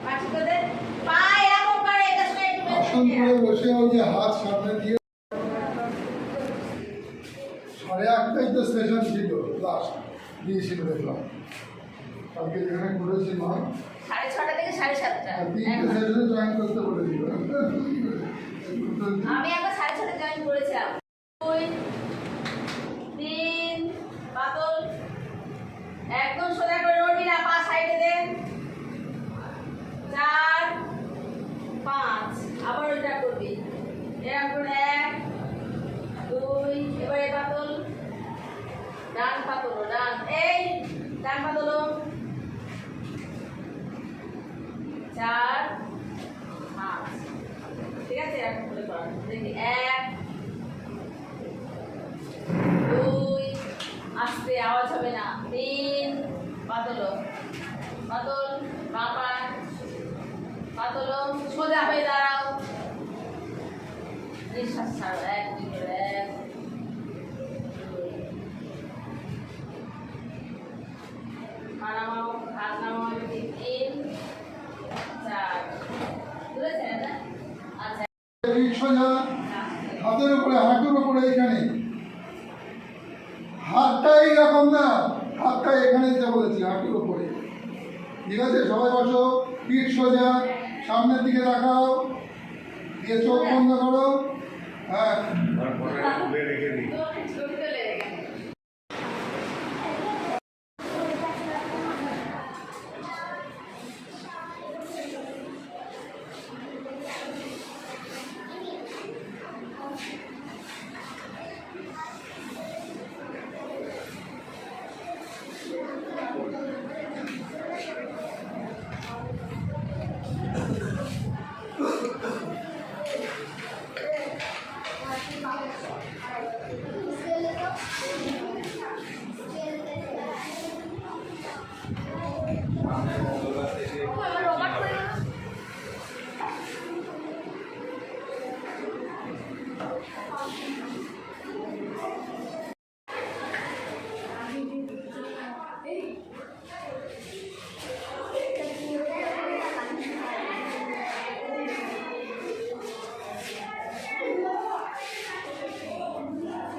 আসন করে বসে ওই যে হাত সামনে দিয়ে 8:30টাই তো সেশন ছিল, লাস্ট দিয়েছিল দেখলাম কালকে যেখানে করেছিলাম 6:30 থেকে 7:30। 3টে সেশনে জয়েন করতে বলেছিল। আমি আবার 6:30 জয়েন করেছিলাম। 2 3 বাদল একদম সোজা করে নড়বি না, পা সাইডে দে। 4 5 আবার ওইটা করবি এরকম করে 1 2 এবারে বাদল ডান পা তোলো, ডান এই ডান পা তোলো। 4 5 ঠিক আছে, এরকম করে কর দেখি। 1 2 আস্তে, আওয়াজ হবে না। 3 বাদল বাদল বাবা বাদল সোজা হয়ে দাঁড়াও, নিঃশ্বাস ছাড়ো। 1 2 করে 1 নামাও, হাত নামাও। 3 4 বুঝেছেন না? আচ্ছা, সোজা হাতের উপরে, হাঁটুর উপরে, এখানে হাতটা এইরকম না, হাতটা এখানে দিতে বলেছি, হাঁটুর উপরে। ঠিক আছে, সবাই বসো, পিঠ সোজা, সামনের দিকে তাকাও, দিয়ে চোখ বন্ধ করো। হ্যাঁ,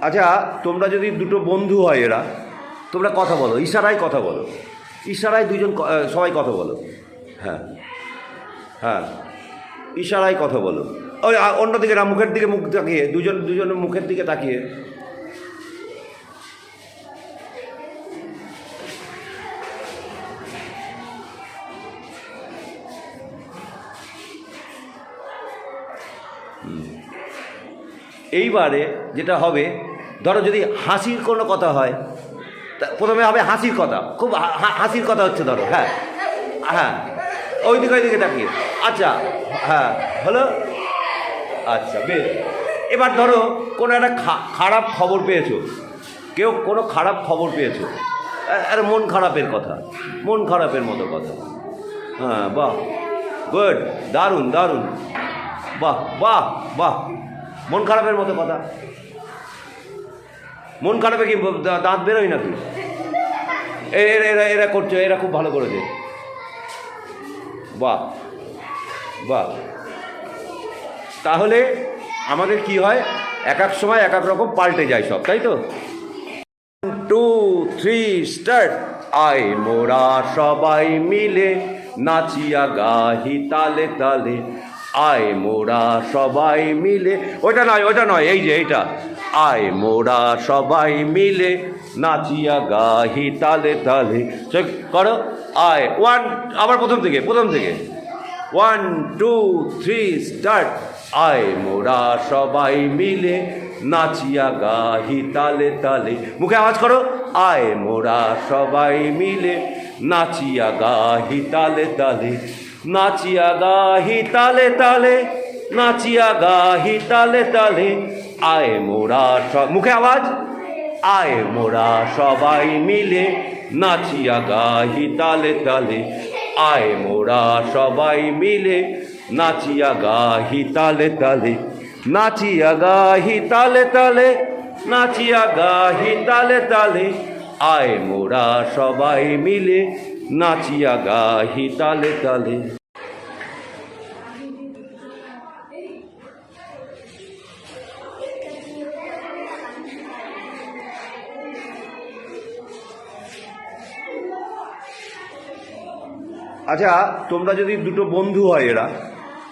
আচ্ছা, তোমরা যদি দুটো বন্ধু হয়, এরা তোমরা কথা বলো, ইশারায় কথা বলো, ইশারায় দুজন সবাই কথা বলো। হ্যাঁ হ্যাঁ, ইশারায় কথা বলো। ওই অন্যদিকে না, মুখের দিকে মুখ তাকিয়ে, দুজনের মুখের দিকে তাকিয়ে। এইবারে যেটা হবে, ধরো যদি হাসির কোনো কথা হয়, প্রথমে হবে হাসির কথা, খুব হাসির কথা হচ্ছে ধরো। হ্যাঁ হ্যাঁ, ওইদিকে তাকিয়ে। আচ্ছা, হ্যাঁ হলো। আচ্ছা বেশ, এবার ধরো কোনো একটা খারাপ খবর পেয়েছো, কেউ কোনো খারাপ খবর পেয়েছো, আর মন খারাপের কথা, মন খারাপের মতো কথা। হ্যাঁ, বাহ, গুড, দারুণ দারুণ, বাহ বাহ বাহ। মন খারাপের মতো কথা। মন খারাপে কি দাঁত বেরোয় নাকি? এরা করছে, এরা খুব ভালো করেছে। বাহ বাহ। তাহলে আমাদের কি হয়, এক এক সময় এক এক রকম পাল্টে যায় সব, তাই তো? 1 2 3 স্টার্ট। আয় মোরা সবাই মিলে নাচিয়া গাহি তালে তালে, আয় মোরা সবাই মিলে। ওইটা নয়, এই যে এইটা। আয় মোরা সবাই মিলে নাচিয়া গাহি তালে তালে। করো, আয় 1, আবার প্রথম থেকে 1 2 3 স্টার্ট। আয় মোরা সবাই মিলে নাচিয়া গাহি তালে তালে। মুখে আওয়াজ করো, আয় মোরা সবাই মিলে নাচিয়া গাহি তালে তালে, নাচিয়া গাহি তালে তালে, নাচিয়া গাহি তালে তালে। আয় মোরা মুখে আওয়াজ, আয় মোরা সবাই মিলে নাচিয়া গাহি তালে তালে, আয় মোরা সবাই মিলে নাচিয়া গাহি তালে তালে, নাচিয়া গাহি তালে তালে, নাচিয়া গাহি তালে তালে। আয় মোরা সবাই মিলে নাচিয়া গাহি তালে তালে। আচ্ছা, তোমরা যদি দুটো বন্ধু হয়, এরা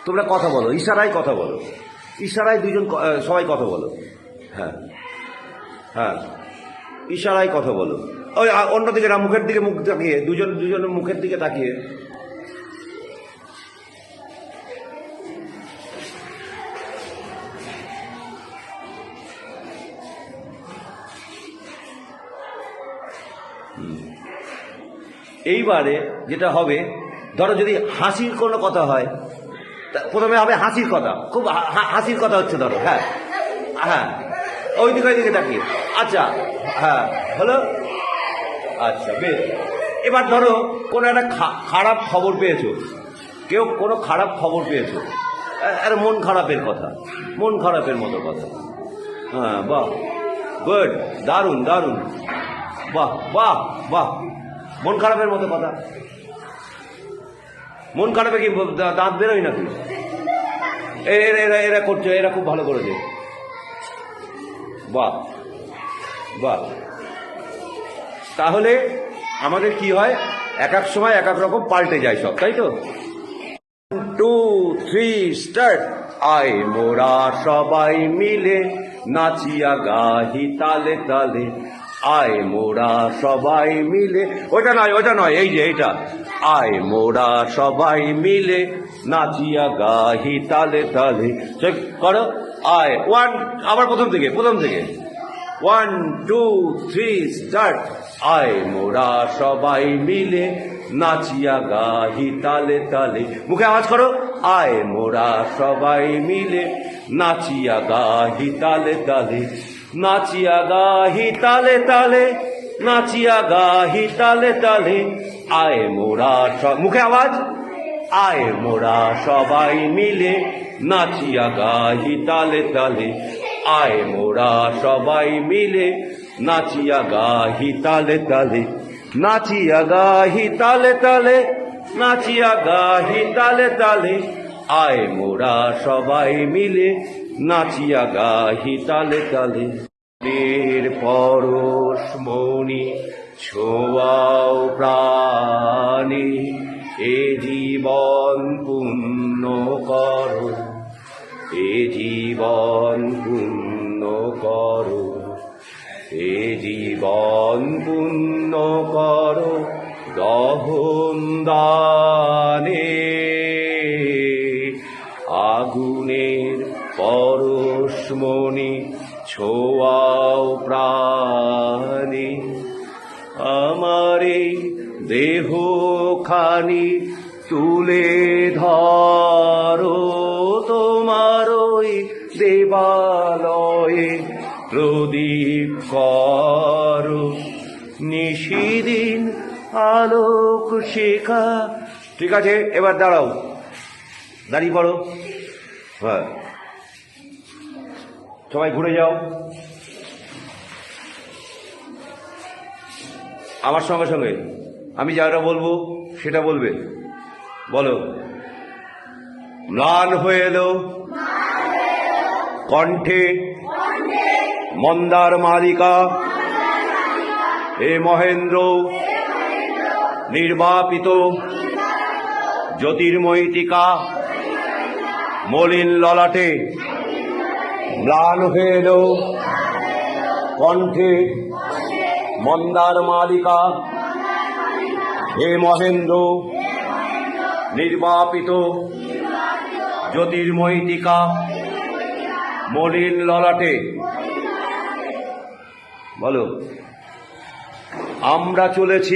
তোমরা কথা বলো, ইশারায় কথা বলো, ইশারায় দুজন সবাই কথা বলো। হ্যাঁ হ্যাঁ, ইশারায় কথা বলো। ওই অন্যদিকে না, মুখের দিকে মুখ তাকিয়ে, দুজনের মুখের দিকে তাকিয়ে। এইবারে যেটা হবে, ধরো যদি হাসির কোনো কথা হয়, প্রথমে হবে হাসির কথা, খুব হাসির কথা হচ্ছে ধরো। হ্যাঁ হ্যাঁ, ওইদিকে তাকিয়ে। আচ্ছা, হ্যাঁ হলো। আচ্ছা বেশ, এবার ধরো কোনো একটা খারাপ খবর পেয়েছো, কেউ কোনো খারাপ খবর পেয়েছো, আর মন খারাপের কথা, মন খারাপের মতো কথা। হ্যাঁ, বাহ, গুড, দারুণ দারুণ, বাহ বাহ বাহ। মন খারাপের মতো কথা, মন খারাপে কি দাঁত বেরোয় নাকি? এরা করছে, এরা খুব ভালো করেছে, বাহ বাহ। তাহলে আমাদের কি হয়, এক এক সময় এক এক রকম পাল্টে যায় সব, তাই তো? 2, 3 স্টার্ট। আয় মোরা সবাই মিলে নাচিয়া গাহি তালে তালে, আয় মোরা সবাই মিলে। ওটা নয়, এই যে এটা, আয় মোরা সবাই মিলে নাচিয়া গাহি তালে তালে। চেক করো, আয়, 1, আবার প্রথম থেকে 1, 2, 3 স্টার্ট। আয় মোরা সবাই মিলে নাচিয়া গাহি তালে তালে। মুখে আওয়াজ করো, আয় মোরা সবাই মিলে নাচিয়া গাহি তালে তালে, নাচিয়া গাহি তালে তালে, নাচিয়া গাহি তালে তালে। আয় মোরা মুখে আওয়াজ, আয় মোরা সবাই মিলে নাচিয়া গাহি তালে তালে, আয় মোরা সবাই মিলে নাচিয়া গাহি তালে তালে, নাচিয়া গাহি তালে তালে, নাচিয়া গাহি তালে তালে। আয় মোরা সবাই মিলে নাচিয়া গাহি তালে তালে। দের পরশ মনি ছোঁয়াও প্রাণে, এ জীবন পুণ্য করো, এ জীবন পুণ্য করো, এ জীবন পুণ্য করো দহন দানে। আগুনের পরশমণি ছোঁয়াও প্রাণে, আমার এই দেহখানি তুলে ধরো, তোমার ওই দেবালয়ে প্রদীপ করো, নিশিদিন আলোক শেখা। ঠিক আছে, এবার দাঁড়াও, দাঁড়িয়ে পড়ো। হ্যাঁ, সবাই ঘুরে যাও, আমার সঙ্গে সঙ্গে আমি যাটা বলবো সেটা বলবে। বলো, ম্লান হয়ে এলো কণ্ঠে মন্দার মালিকা, এ মহেন্দ্র নির্বাপিত জ্যোতির্ময়ীতিকা, মলিন ললাটে ম্লান হয়ে এলো কণ্ঠে মন্দার মালিকা, হে মহেন্দ্র নির্বাপিত জ্যোতির্ময়ীতিকা, মলিন ললাটে। বলো, আমরা চলেছি